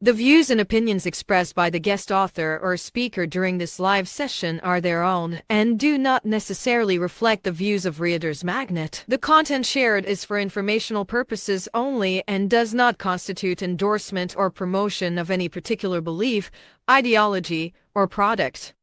The views and opinions expressed by the guest author or speaker during this live session are their own and do not necessarily reflect the views of Reader's Magnet. The content shared is for informational purposes only and does not constitute endorsement or promotion of any particular belief, ideology, or product.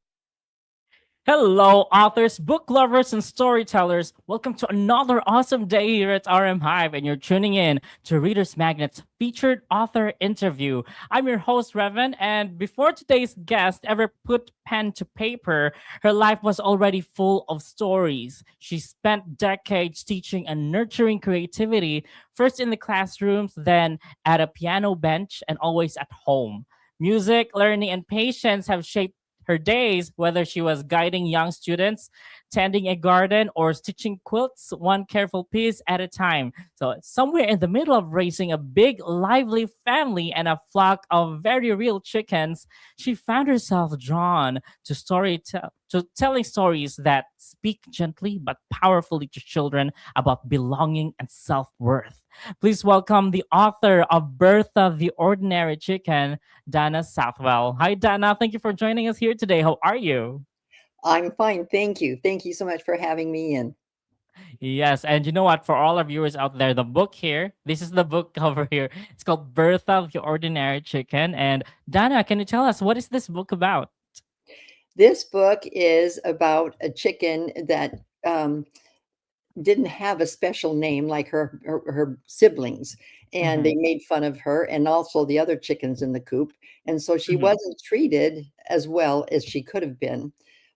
Hello, authors, book lovers, and storytellers. Welcome to another awesome day here at RM Hive, and you're tuning in to Reader's Magnet's featured author interview. I'm your host, Revan, and before today's guest ever put pen to paper, her life was already full of stories. She spent decades teaching and nurturing creativity, first in the classrooms, then at a piano bench, and always at home. Music, learning, and patience have shaped her days, whether she was guiding young students, tending a garden, or stitching quilts one careful piece at a time. So, somewhere in the middle of raising a big, lively family and a flock of very real chickens, she found herself drawn to to telling stories that speak gently but powerfully to children about belonging and self-worth. Please welcome the author of Bertha the Ordinary Chicken, Danna Southwell. Hi, Danna. Thank you for joining us here today. How are you? I'm fine, thank you. Thank you so much for having me in. Yes, and you know what? For all our viewers out there, the book here, this is the book cover here. It's called Bertha the Ordinary Chicken. And Danna, can you tell us what is this book about? This book is about a chicken that didn't have a special name like her siblings, and they Mm-hmm, made fun of her and also the other chickens in the coop. And so she mm-hmm, wasn't treated as well as she could have been.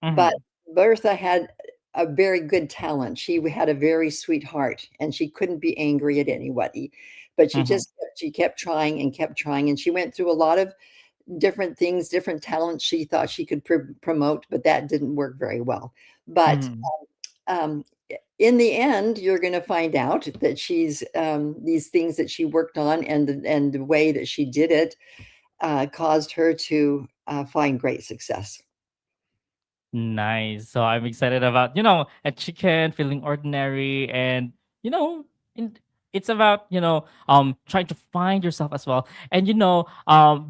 But mm-hmm, Bertha had a very good talent. She had a very sweet heart, and she couldn't be angry at anybody. But mm-hmm, she kept trying and kept trying, and she went through a lot of different things, different talents she thought she could promote, but that didn't work very well. But mm-hmm. um, in the end, you're going to find out that she's these things that she worked on and the way that she did it caused her to find great success. Nice. So I'm excited about, a chicken feeling ordinary and, you know, in, it's about, trying to find yourself as well. And,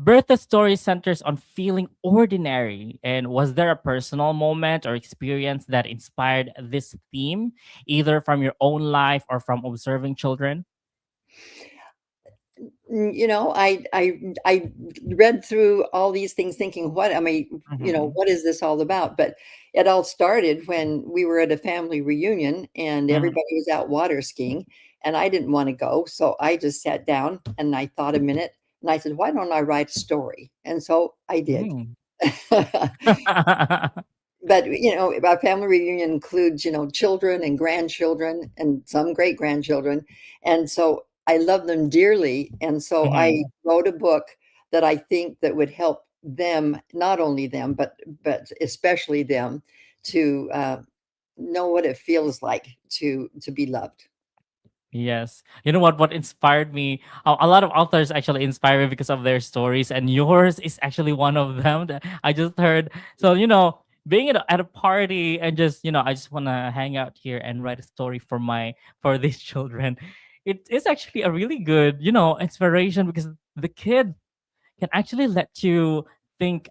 Bertha's story centers on feeling ordinary. And was there a personal moment or experience that inspired this theme, either from your own life or from observing children? You know, I read through all these things thinking, what am I, Mm-hmm. what is this all about? But it all started when we were at a family reunion and Mm-hmm. everybody was out water skiing, and I didn't want to go. So I just sat down and I thought a minute and I said, why don't I write a story? And so I did. Mm. But our family reunion includes children and grandchildren and some great grandchildren, and so I love them dearly, and so I Mhm. wrote a book that I think that would help them, not only them but especially them, to know what it feels like to be loved. Yes. You know what? What inspired me? A lot of authors actually inspire me because of their stories, and yours is actually one of them that I just heard. So, being at a party and just, I just want to hang out here and write a story for these children. It is actually a really good, inspiration because the kid can actually let you think,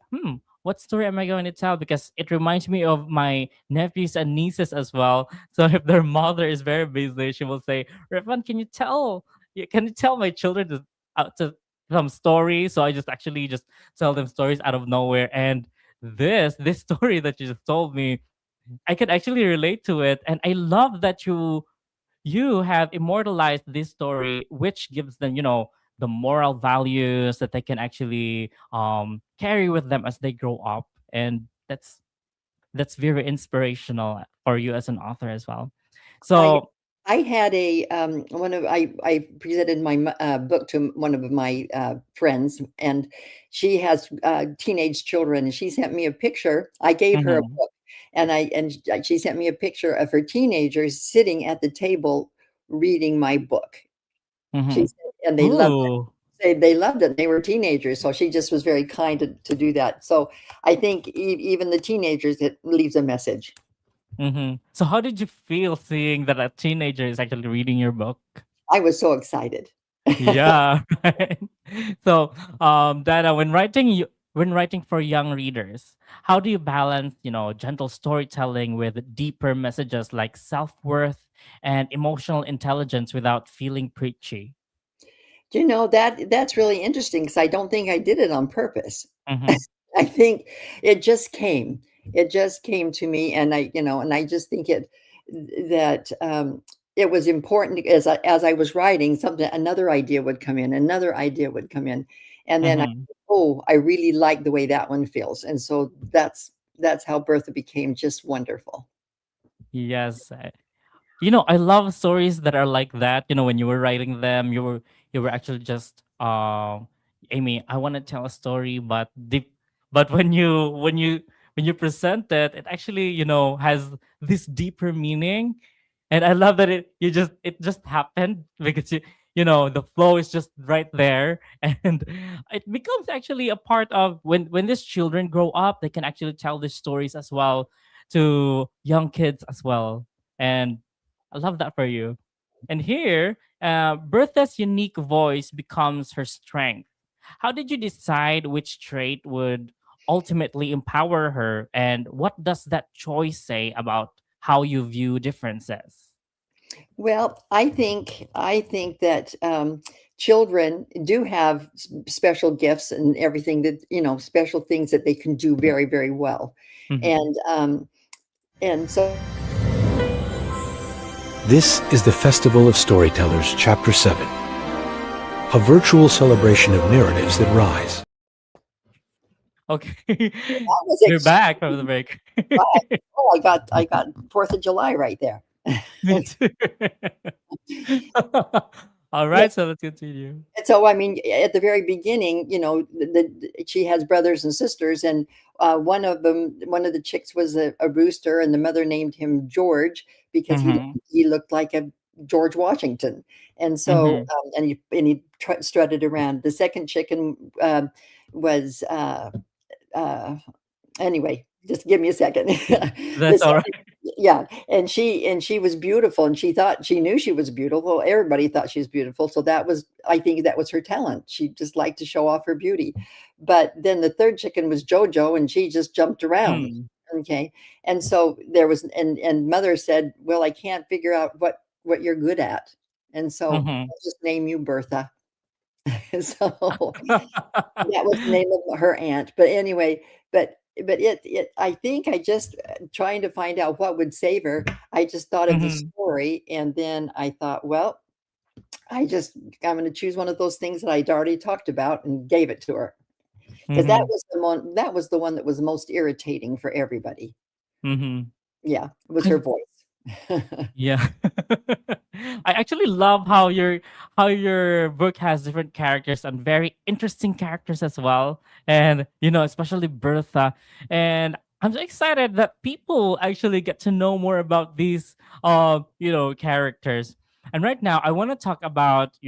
what story am I going to tell? Because it reminds me of my nephews and nieces as well. So if their mother is very busy, she will say, Revan, can you tell my children to some stories? So I just actually just tell them stories out of nowhere. And this story that you just told me, I could actually relate to it. And I love that you have immortalized this story, which gives them, the moral values that they can actually carry with them as they grow up, and that's very inspirational for you as an author as well. I So, I had a one of I presented my book to one of my friends, and she has teenage children, and she sent me a picture. I gave her a mhm, book, and she sent me a picture of her teenagers sitting at the table reading my book. She mhm. said, and they loved it. Ooh. They loved it. They were teenagers, so she just was very kind to do that. So I think even the teenagers, it leaves a message. So how did you feel seeing that a teenager is actually reading your book? I was so excited. Yeah. Right. So, Dana, when writing for young readers, how do you balance, gentle storytelling with deeper messages like self-worth and emotional intelligence without feeling preachy? That's really interesting because I don't think I did it on purpose. Mm-hmm. I think it just came. It just came to me, and I just think that it was important as I was writing something, another idea would come in, another idea would come in, and then Mm-hmm. oh, I really like the way that one feels, and so that's how Bertha became just wonderful. Yes. I love stories that are like that. When you were writing them, you were actually just Amy, I want to tell a story, but deep. But when you present it, it actually has this deeper meaning, and I love that it just happened because the flow is just right there, and it becomes actually a part of when these children grow up, they can actually tell these stories as well to young kids as well, and I love that for you. And here, Bertha's unique voice becomes her strength. How did you decide which trait would ultimately empower her? And what does that choice say about how you view differences? Well, I think that children do have special gifts and everything that special things that they can do very, very well, Mhm. and so This is the Festival of Storytellers, Chapter 7, a virtual celebration of narratives that rise. Okay. that was We're back from the extremely break. fun. Oh, I got 4th of July right there. Me too. All Yeah. right, so let's continue. And so, I mean, at the very beginning, she has brothers and sisters, and one of the chicks was a rooster, and the mother named him George because Mm-hmm. he looked like a George Washington, and so Mm-hmm. and he strutted around. The second chicken was anyway, just give me a second. The That's all second, right. yeah, and she was beautiful, and she knew she was beautiful. Everybody thought she was beautiful, so I think that was her talent. She just liked to show off her beauty. But then the third chicken was JoJo, and she just jumped around. Mm. Okay, and so there was, and mother said, "Well, I can't figure out what you're good at, and so Mm-hmm. I'll just name you Bertha." So that was the name of her aunt, but anyway, but I think I just trying to find out what would save her, I just thought of the Mm-hmm. story, and then I thought, "Well, I'm gonna choose one of those things that I'd already talked about and gave it to her, because Mm-hmm. that was the one that was most irritating for everybody." Mm-hmm. Yeah, it was her voice. Yeah. I actually love how your book has different characters and very interesting characters as well. And especially Bertha. And I'm so excited that people actually get to know more about these characters. And right now I want to talk about,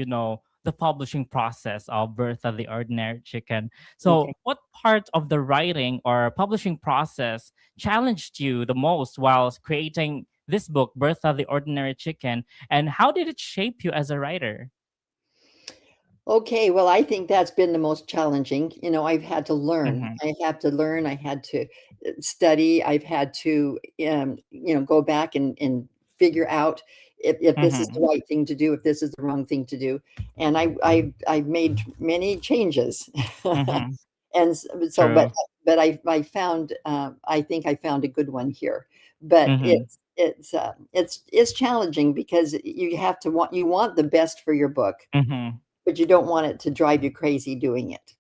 the publishing process of Bertha the Ordinary Chicken. Okay. So what part of the writing or publishing process challenged you the most while creating this book, Bertha the Ordinary Chicken, and how did it shape you as a writer? Okay, well, I think that's been the most challenging. I've had to learn. Mm-hmm. I have to learn. I had to study. I've had to, go back and figure out if this is the Mm-hmm. right thing to do, if this is the wrong thing to do. And I've made many changes, Mm-hmm. and so True. but I found I think I found a good one here. But Mm-hmm. it's challenging because you want the best for your book, Mm-hmm. but you don't want it to drive you crazy doing it.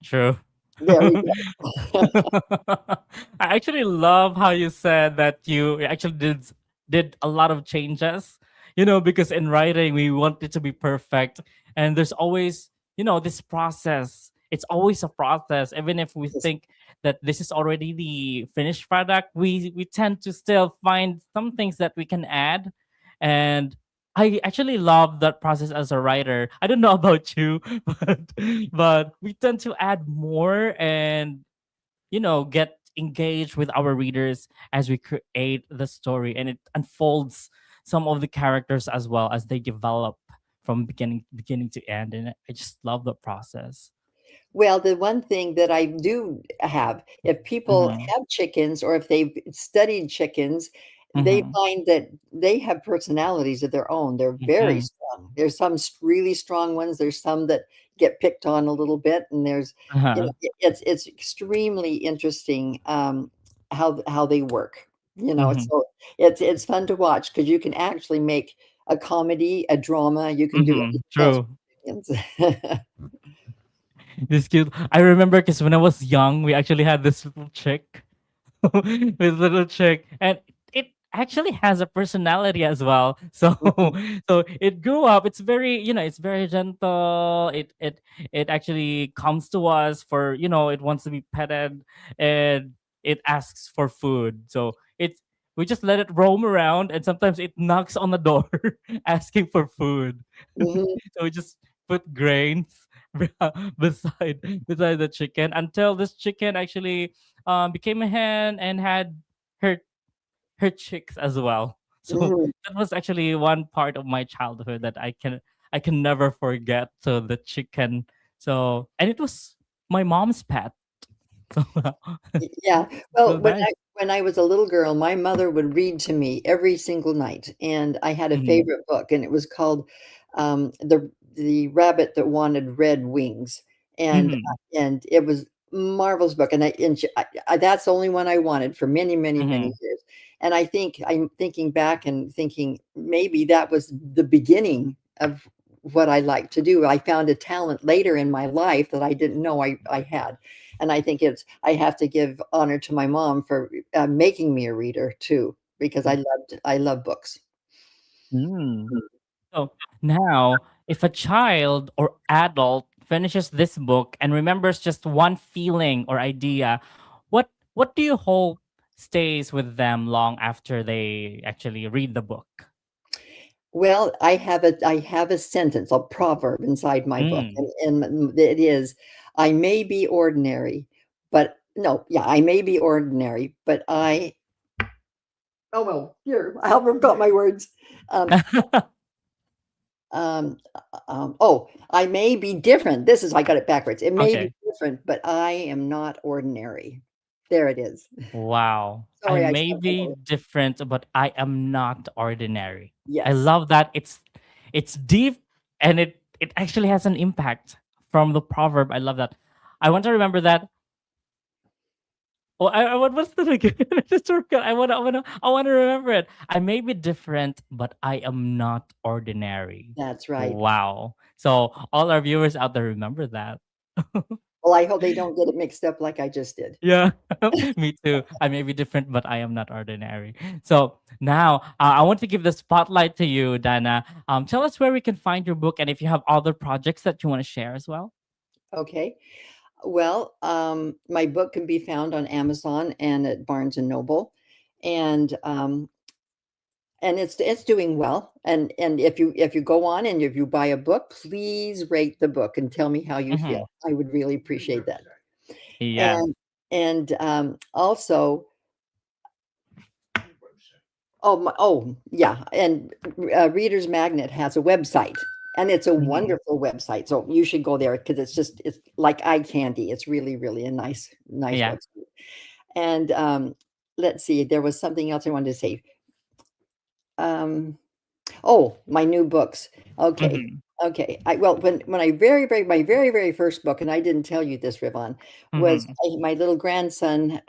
True. There we go. I actually love how you said that you actually did a lot of changes. Because in writing we want it to be perfect, and there's always this process. It's always a process, even if we Yes. think that this is already the finished product. We tend to still find some things that we can add, and I actually love that process as a writer. I don't know about you, but we tend to add more and get engaged with our readers as we create the story, and it unfolds some of the characters as well as they develop from beginning to end, and I just love the process. Well, the one thing that I do have, if people Mm-hmm. have chickens or if they've studied chickens, they Mm-hmm. find that they have personalities of their own. They're very Mm-hmm. strong. There's some really strong ones. There's some that get picked on a little bit, and there's, Uh-huh. it's extremely interesting how they work. Mm-hmm. So it's fun to watch because you can actually make a comedy, a drama. You can do Mm-hmm. anything else True. with chickens. This cute. I remember because when I was young, we actually had this little chick, this little chick, and it actually has a personality as well. So, Mhm, so it grew up. It's very, it's very gentle. It actually comes to us for, it wants to be petted, and it asks for food. So we just let it roam around, and sometimes it knocks on the door asking for food. mhm, So we just put grains beside the chicken until this chicken actually became a hen and had her chicks as well. So mhm. that was actually one part of my childhood that I can never forget. So the chicken. So, and it was my mom's pet. So Yeah. so Well, nice. when I was a little girl, my mother would read to me every single night, and I had a Mhm. favorite book, and it was called the Rabbit That Wanted Red Wings, and Mhm. it was marvelous book, and that's the only one I wanted for many, many, many Mhm. years. And I think I'm thinking back and thinking maybe that was the beginning of what I like to do. I found a talent later in my life that I didn't know I had. And I think I have to give honor to my mom for making me a reader too, because I love books. Mm. So now, if a child or adult finishes this book and remembers just one feeling or idea, what do you hope stays with them long after they actually read the book? Well, I have a sentence, a proverb inside my book, Mm. and it is, I may be ordinary, but no, yeah, I may be ordinary, but oh well, here, I forgot my words. Um, oh, I may be different. I got it backwards. It may be Okay. different, but I am not ordinary. There it is. Wow. I Sorry, I may stumbled be over. different, but I am not ordinary. I Yes, love that. It's deep, and it actually has an impact from the proverb. I love that. I want to remember that. Oh, what's that again? I just forgot. I wanna remember it. I may be different, but I am not ordinary. that's right. Wow. So all our viewers out there, remember that. Well, I hope they don't get it mixed up like I just did. Yeah, me too. I may be different, but I am not ordinary. So now I want to give the spotlight to you, Dana. Tell us where we can find your book, and if you have other projects that you want to share as well. Okay. Well, my book can be found on Amazon and at Barnes and Noble, and it's doing well. And if you go on and if you buy a book, please rate the book and tell me how you Hmm. feel. I would really appreciate that. Yeah. And also, yeah, and Reader's Magnet has a website, and it's a Hmm. wonderful website. So you should go there because it's like eye candy. It's really, really a nice Yeah. website. And let's see, there was something else I wanted to say. Um, oh, my new books. Okay. Hmm. Okay. Well, when I my very first book, and I didn't tell you this, Ribbon, was Hmm. my little grandson.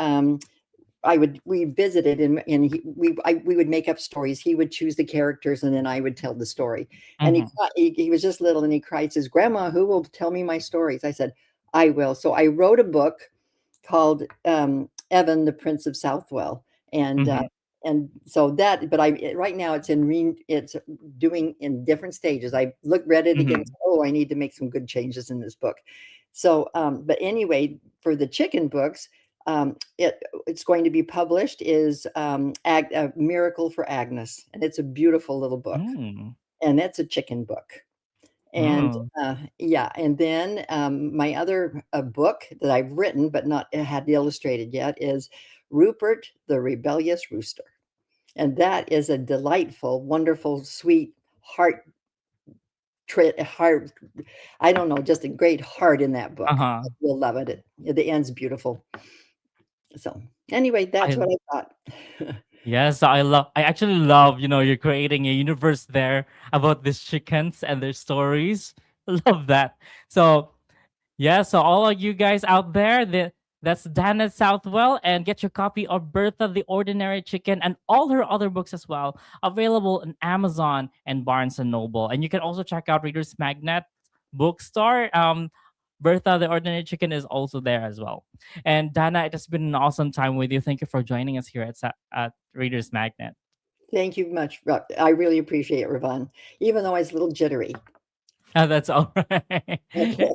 We visited and we would make up stories. He would choose the characters and then I would tell the story. And Hmm. he was just little and he cried, says, Grandma, who will tell me my stories? I said, I will. So I wrote a book called Evan, the Prince of Southwell. And Hmm. so that, but right now it's doing in different stages. I read it again. Hmm. Oh, I need to make some good changes in this book. So, but anyway, for the chicken books, it's going to be published is A Miracle for Agnes, and it's a beautiful little book, Mm. and that's a chicken book. And Mm. yeah, and then my other book that I've written but not had illustrated yet is Rupert the Rebellious Rooster, and that is a delightful, wonderful, sweet, heart heart. I don't know, just a great heart in that book. Uh-huh. You'll love it. The end's beautiful. So anyway, that's what I thought. Yes, I actually love, you're creating a universe there about these chickens and their stories. Love that. So, yeah, so all of you guys out there, that's Danna Southwell, and get your copy of Bertha the Ordinary Chicken and all her other books as well, available on Amazon and Barnes and Noble. And you can also check out Reader's Magnet bookstore. Bertha the Ordinary Chicken is also there as well. And Dana, it has been an awesome time with you. Thank you for joining us here at Reader's Magnet. Thank you much. I really appreciate it, Ravon, even though I was a little jittery. That's all right. Okay.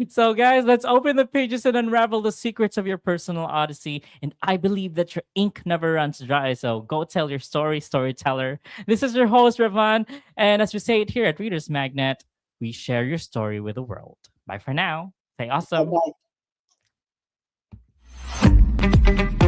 So, guys, let's open the pages and unravel the secrets of your personal odyssey. And I believe that your ink never runs dry. So, go tell your story, storyteller. This is your host, Ravon. And as we say it here at Reader's Magnet, we share your story with the world. Bye for now. Stay awesome. Bye-bye.